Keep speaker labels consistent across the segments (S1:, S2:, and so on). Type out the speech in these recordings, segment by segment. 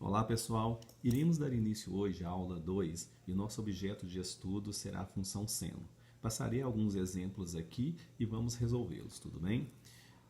S1: Olá pessoal, iremos dar início hoje à aula 2 e o nosso objeto de estudo será a função seno. Passarei alguns exemplos aqui e vamos resolvê-los, tudo bem?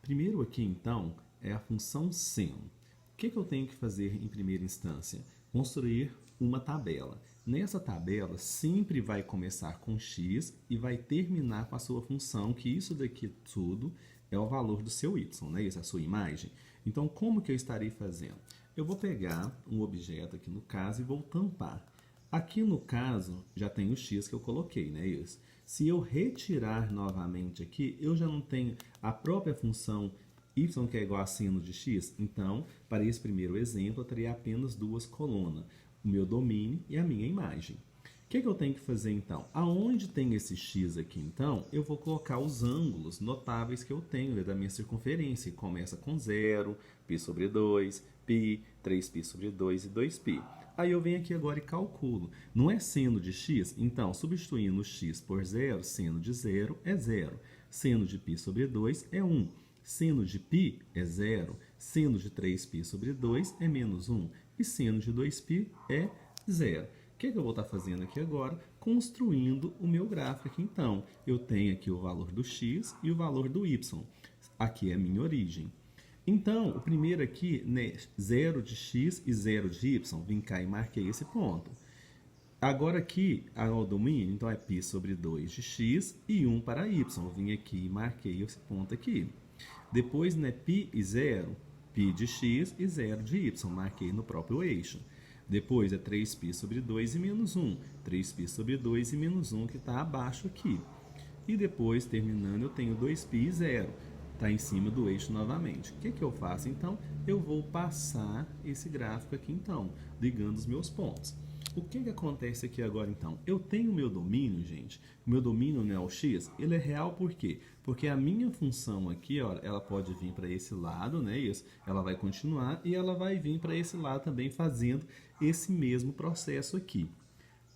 S1: Primeiro aqui então é a função seno. O que eu tenho que fazer em primeira instância? Construir uma tabela. Nessa tabela sempre vai começar com x e vai terminar com a sua função, que isso daqui tudo é o valor do seu y, né? Essa é a sua imagem. Então como que eu estarei fazendo? Eu vou pegar um objeto aqui no caso e vou tampar. Aqui no caso já tem o x que eu coloquei, né? Isso. Se eu retirar novamente aqui, eu já não tenho a própria função y que é igual a seno de x. Então, para esse primeiro exemplo, eu teria apenas duas colunas, o meu domínio e a minha imagem. O que eu tenho que fazer então? Aonde tem esse x aqui então, eu vou colocar os ângulos notáveis que eu tenho da minha circunferência, que começa com 0, π sobre 2, π, 3π sobre 2 e 2π. Aí eu venho aqui agora e calculo. Não é seno de x? Então, substituindo x por 0, seno de 0 é 0. Seno de π sobre 2 é 1. Seno de π é 0. Seno de 3π sobre 2 é menos 1. E seno de 2π é 0. O que eu vou estar fazendo aqui agora? Construindo o meu gráfico aqui então. Eu tenho aqui o valor do x e o valor do y. Aqui é a minha origem. Então, o primeiro aqui, né, 0 de x e 0 de y. Vim cá e marquei esse ponto. Agora aqui, o domínio, então é π sobre 2 de x e 1 para y. Vim aqui e marquei esse ponto aqui. Depois, né, π e 0, π de x e 0 de y. Marquei no próprio eixo. Depois é 3π sobre 2 e menos 1. 3π sobre 2 e menos 1 que está abaixo aqui. E depois, terminando, eu tenho 2π e 0. Está em cima do eixo novamente. O que eu faço então? Eu vou passar esse gráfico aqui então, ligando os meus pontos. O que acontece aqui agora então? Eu tenho o meu domínio, gente. O meu domínio, né, o x, ele é real por quê? Porque a minha função aqui, ó, ela pode vir para esse lado, né? Isso. Ela vai continuar e ela vai vir para esse lado também fazendo esse mesmo processo aqui.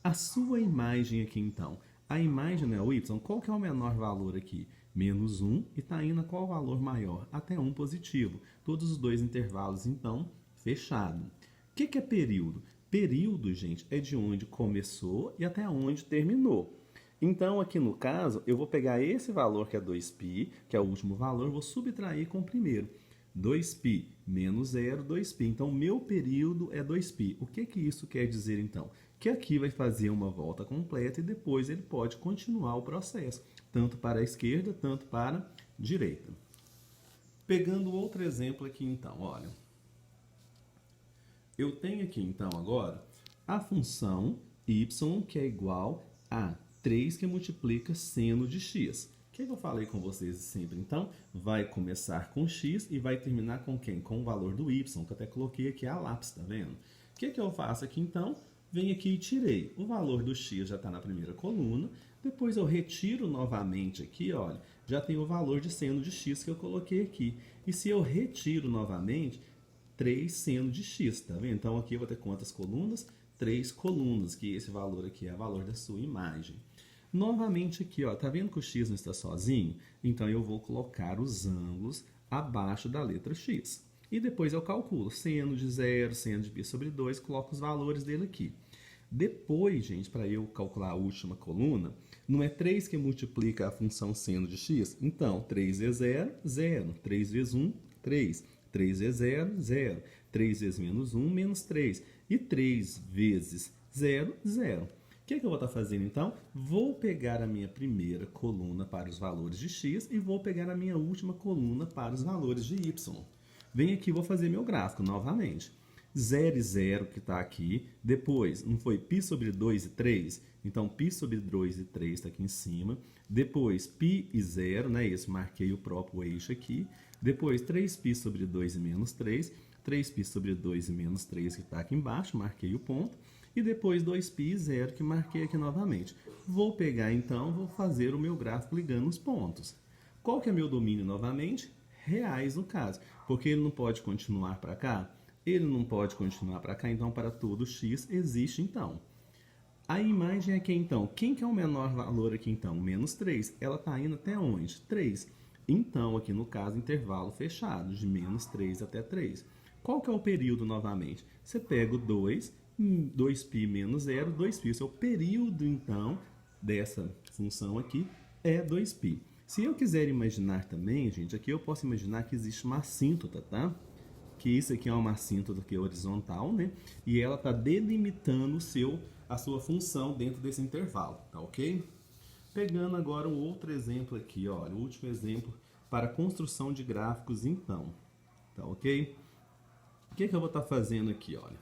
S1: A sua imagem aqui então, a imagem, né, o y, qual que é o menor valor aqui? Menos 1 e está indo a qual valor maior? Até 1 positivo. Todos os dois intervalos, então, fechado. O que é período? Período, gente, é de onde começou e até onde terminou. Então, aqui no caso, eu vou pegar esse valor que é 2π, que é o último valor, vou subtrair com o primeiro. 2π menos 0, 2π. Então, meu período é 2π. O que isso quer dizer, então? Que aqui vai fazer uma volta completa e depois ele pode continuar o processo, tanto para a esquerda, tanto para a direita. Pegando outro exemplo aqui, então, olha. Eu tenho aqui, então, agora, a função y, que é igual a 3 que multiplica seno de x. O que eu falei com vocês sempre, então? Vai começar com x e vai terminar com quem? Com o valor do y, que eu até coloquei aqui a lápis, tá vendo? O que eu faço aqui, então? Venho aqui e tirei. O valor do x já está na primeira coluna. Depois eu retiro novamente aqui, olha, já tem o valor de seno de x que eu coloquei aqui. E se eu retiro novamente, 3 seno de x, tá vendo? Então aqui eu vou ter quantas colunas? 3 colunas, que esse valor aqui é o valor da sua imagem. Novamente aqui, ó, tá vendo que o x não está sozinho? Então eu vou colocar os ângulos abaixo da letra x. E depois eu calculo seno de 0, seno de π sobre 2, coloco os valores dele aqui. Depois, gente, para eu calcular a última coluna, não é 3 que multiplica a função seno de x? Então, 3 vezes 0, 0. 3 vezes 1, 3. 3 vezes 0, 0. 3 vezes menos 1, menos 3. E 3 vezes 0, 0. O que eu vou estar fazendo, então? Vou pegar a minha primeira coluna para os valores de x e vou pegar a minha última coluna para os valores de y. Venho aqui e vou fazer meu gráfico novamente. 0 e 0 que está aqui. Depois, não foi π sobre 2 e 3? Então, π sobre 2 e 3 está aqui em cima. Depois, π e 0, né? Isso, marquei o próprio eixo aqui. Depois, 3π sobre 2 e menos 3. 3π sobre 2 e menos 3 que está aqui embaixo, marquei o ponto. E depois 2π e 0 que marquei aqui novamente. Vou pegar então, vou fazer o meu gráfico ligando os pontos. Qual que é meu domínio novamente? Reais no caso, porque ele não pode continuar para cá, ele não pode continuar para cá, então para todo x existe então. A imagem aqui então, quem que é o menor valor aqui então? Menos 3, ela está indo até onde? 3. Então, aqui no caso, intervalo fechado, de menos 3 até 3. Qual que é o período novamente? Você pega o 2, 2π menos 0, 2π. O seu período, então, dessa função aqui é 2π. Se eu quiser imaginar também, gente, aqui eu posso imaginar que existe uma assíntota, tá? Que isso aqui é uma assíntota que é horizontal, né? E ela está delimitando a sua função dentro desse intervalo, tá ok? Pegando agora um outro exemplo aqui, olha, o último exemplo para construção de gráficos, então, tá ok? O que eu vou estar fazendo aqui, olha?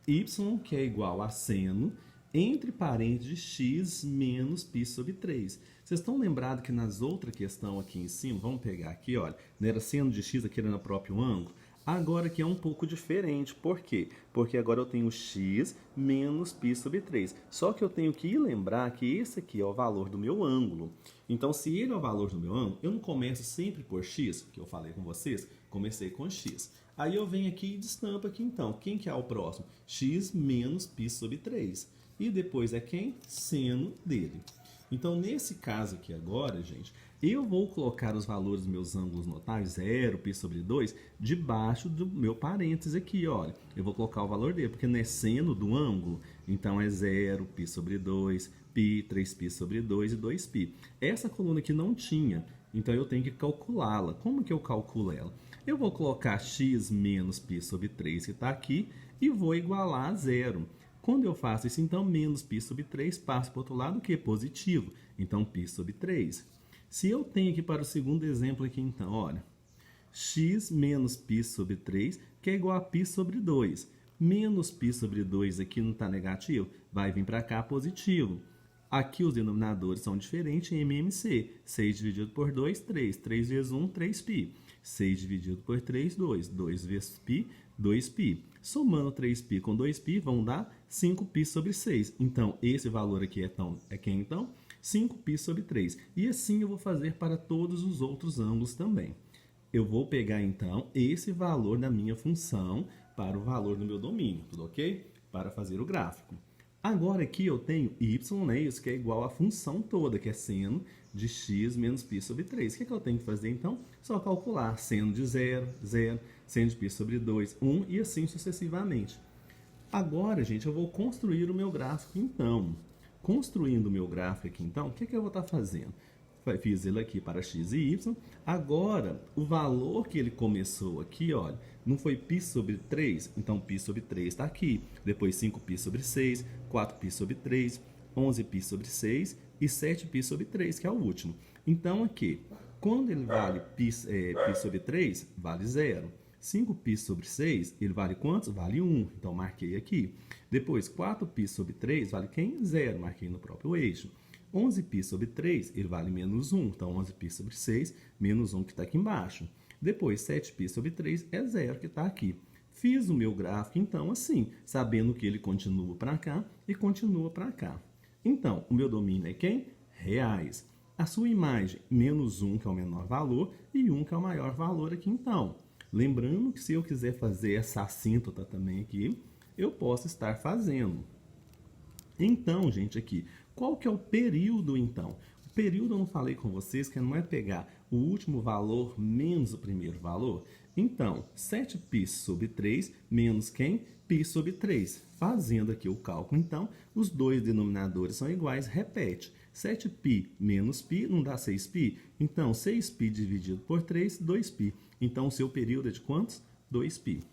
S1: Y, que é igual a seno, entre parênteses x menos π sobre 3. Vocês estão lembrados que nas outras questões aqui em cima, vamos pegar aqui, olha, não era seno de x aqui era no próprio ângulo? Agora aqui é um pouco diferente. Por quê? Porque agora eu tenho x menos π sobre 3. Só que eu tenho que lembrar que esse aqui é o valor do meu ângulo. Então, se ele é o valor do meu ângulo, eu não começo sempre por x, que eu falei com vocês, comecei com x. Aí eu venho aqui e destampo aqui então. Quem que é o próximo? X menos π sobre 3. E depois é quem? Seno dele. Então, nesse caso aqui agora, gente, eu vou colocar os valores dos meus ângulos notáveis, 0, π sobre 2, debaixo do meu parênteses aqui, olha. Eu vou colocar o valor dele, porque não é seno do ângulo, então é 0, π sobre 2, π, 3π sobre 2 e 2π. Essa coluna aqui não tinha, então eu tenho que calculá-la. Como que eu calculo ela? Eu vou colocar x menos π sobre 3, que está aqui, e vou igualar a 0. Quando eu faço isso, então, menos π sobre 3 passa para o outro lado, que é positivo. Então, π sobre 3. Se eu tenho aqui para o segundo exemplo aqui, então, olha, x menos π sobre 3, que é igual a π sobre 2. Menos π sobre 2 aqui não está negativo, vai vir para cá positivo. Aqui os denominadores são diferentes em MMC. 6 dividido por 2, 3. 3 vezes 1, 3π. 6 dividido por 3, 2. 2 vezes π, 2π. Somando 3π com 2π, vão dar 5π sobre 6. Então, esse valor aqui é quem então? 5π sobre 3. E assim eu vou fazer para todos os outros ângulos também. Eu vou pegar, então, esse valor da minha função para o valor do meu domínio, tudo ok? Para fazer o gráfico. Agora aqui eu tenho y, né, isso que é igual à função toda, que é seno de x menos π sobre 3. O que eu tenho que fazer então? Só calcular seno de 0, 0, seno de π sobre 2, 1 e assim sucessivamente. Agora, gente, eu vou construir o meu gráfico então. Construindo o meu gráfico aqui então, o que eu vou estar fazendo? Fiz ele aqui para x e y. Agora, o valor que ele começou aqui, olha, não foi π sobre 3? Então, π sobre 3 está aqui. Depois, 5π sobre 6, 4π sobre 3, 11π sobre 6 e 7π sobre 3, que é o último. Então, aqui, quando ele vale π sobre 3, vale 0. 5π sobre 6, ele vale quantos? Vale 1. Então, marquei aqui. Depois, 4π sobre 3, vale quem? 0. Marquei no próprio eixo. 11π sobre 3, ele vale menos 1. Então, 11π sobre 6, menos 1 que está aqui embaixo. Depois, 7π sobre 3 é 0 que está aqui. Fiz o meu gráfico, então, assim, sabendo que ele continua para cá e continua para cá. Então, o meu domínio é quem? Reais. A sua imagem, menos 1, que é o menor valor, e 1, que é o maior valor aqui, então. Lembrando que se eu quiser fazer essa assíntota também aqui, eu posso estar fazendo. Então, gente, aqui, qual que é o período, então? O período eu não falei com vocês que não é pegar o último valor menos o primeiro valor? Então, 7π sobre 3 menos quem? π sobre 3. Fazendo aqui o cálculo, então, os dois denominadores são iguais, repete. 7π menos π não dá 6π? Então, 6π dividido por 3, 2π. Então, o seu período é de quantos? 2π.